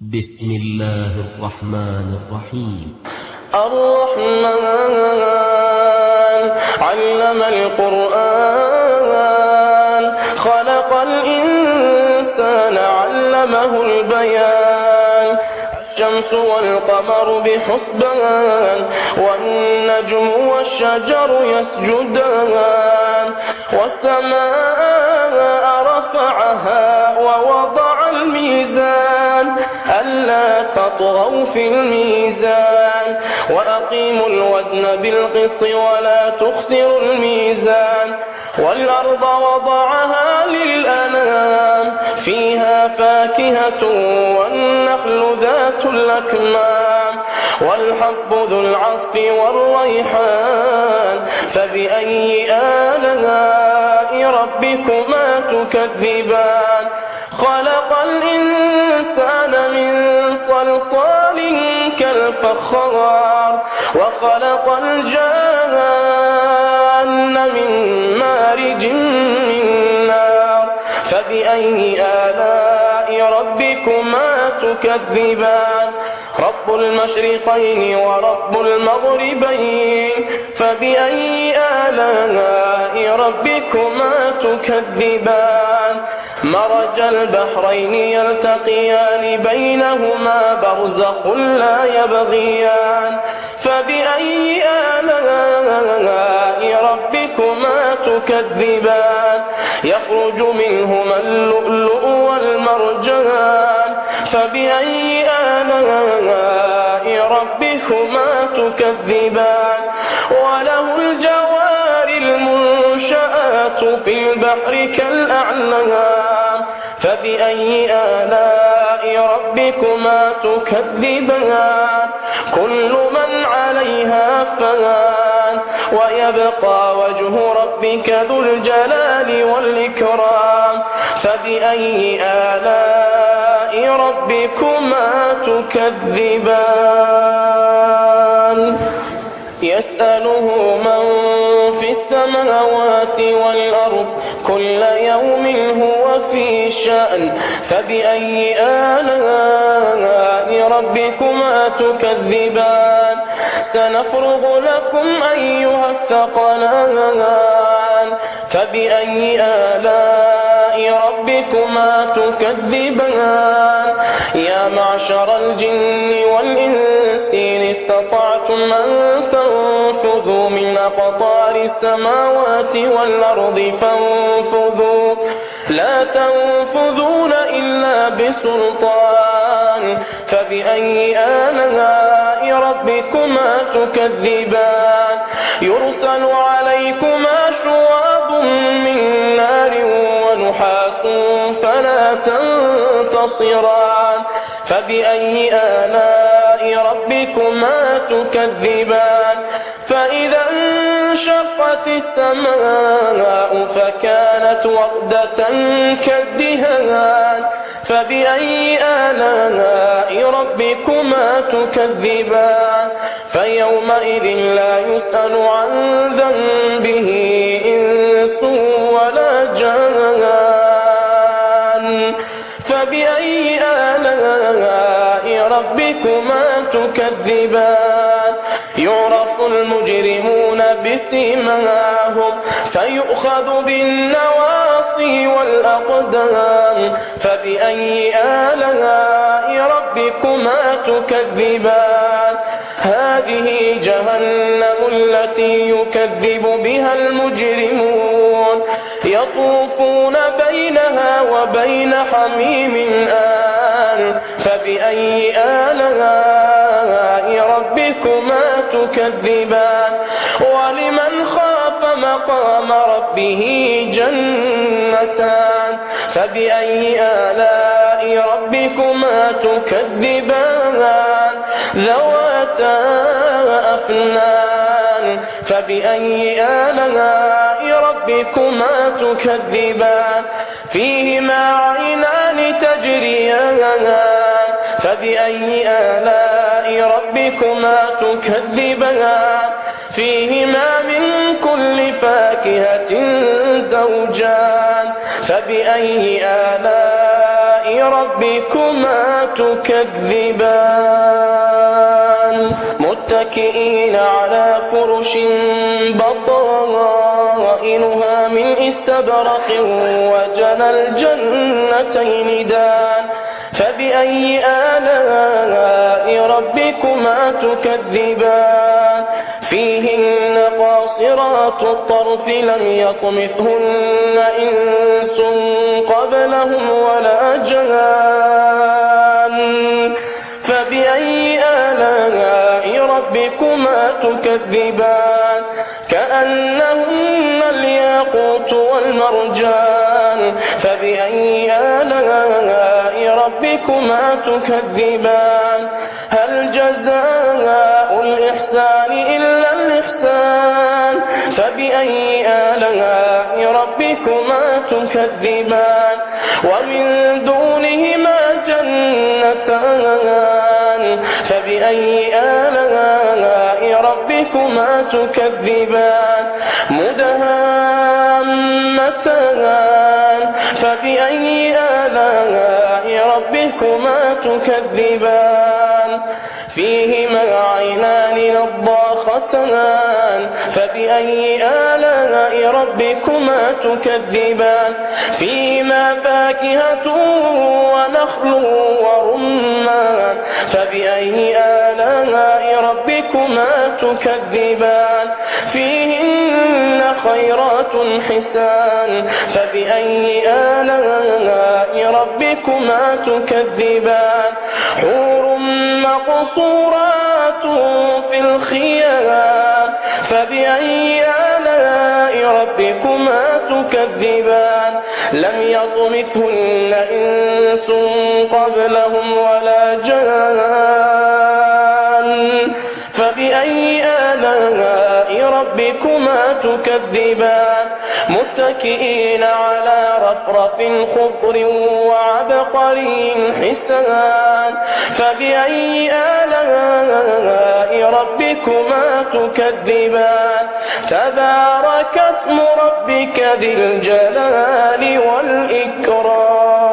بسم الله الرحمن الرحيم. الرحمن علم القرآن خلق الإنسان علمه البيان الشمس والقمر بحسبان والنجم والشجر يسجدان والسماء رفعها ووضع الميزان ألا تطغوا في الميزان وأقيموا الوزن بالقسط ولا تخسروا الميزان والأرض وضعها للأنام فيها فاكهة والنخل ذات الأكمام والحب ذو العصف والريحان فبأي آلاء ربكما تكذبان خلق الإنسان من صلصال كالفخار وخلق الجان من مارج من نار فبأي آلاء ربكما تكذبان رب المشرقين ورب المغربين فبأي آلاء ربكما تكذبان مرج البحرين يلتقيان بينهما برزخ لا يبغيان فبأي آلاء ربكما تكذبان يخرج منهما اللؤلؤ والمرجان فبأي آلاء ربكما تكذبان وله الجوار المنشآت في البحر كالأعلام فبأي آلاء ربكما تكذبان كل من عليها فان ويبقى وجه ربك ذو الجلال والإكرام فبأي آلاء ربكما تكذبان يسأله من في السماوات والأرض كل يوم هو في شأن فبأي آلاء ربكما تكذبان سنفرغ لكم أيها الثقلان فبأي آلاء ربكما تكذبان يا معشر الجن والإنس إن استطعتم أن تنفذوا من أقطار السماوات والأرض فانفذوا لا تنفذون إلا بسلطان فبأي آلاء ربكما تكذبان يرسل عليكما شواظ من نار ونحاس فلا تنتصران فبأي آلاء ربكما تكذبان فإذا انشقت السماء فكانت وردة كالدهان فبأي آلاء ربكما تكذبان فيومئذ لا يسأل عن ذنبه إنس ولا جان فبأي آلاء ربكما تكذبان يعرف المجرمون بسيماهم فيؤخذ بالنواصي والأقدام فبأي آلاء ربكما تكذبان هذه جهنم التي يكذب بها المجرمون يطوفون بينها وبين حميم آن فبأي آلاء ربكما تكذبان ولمن خاف مقام ربه جنتان فبأي آلاء ربكما تكذبان ذواتا أفنان فبأي آلاء ربكما تكذبان فيهما عينان تجريان فبأي آلاء ربكما تكذبان فيهما من كل فاكهة زوجان فبأي آلاء ربكما تكذبان متكئين على فرش بطائنها من استبرق وجنى الجنتين دان فبأي آلاء ربكما تكذبان فيهن قاصرات الطرف لم يطمثهن إنس قبلهم ولا جان فبأي آلاء ربكما تكذبان كأنهن الياقوت والمرجان فبأي آلاء ربكما تكذبان هل جزاء الإحسان إلا الإحسان فبأي آلاء ربكما تكذبان ومن دونهما جنتان فبأي آلاء ربكما تكذبان مدهامتان فبأي آلاء ربكما تكذبان فيهما عينان نضاختان فبأي آلاء ربكما تكذبان فيهما فاكهة ونخل ورمان فبأي آلاء ربكما تكذبان فيهن خيرات حسان فبأي آلاء ربكما تكذبان حور مقصورات في الخيام فبأي آلاء ربكما تكذبان لم يطمثهن إنس قبلهم ولا جان فبأي آلاء ربكما تكذبان متكئين على رفرف خضر وعبقري حسان فبأي آلاء ربكما تكذبان تبارك اسم ربك ذي الجلال والإكرام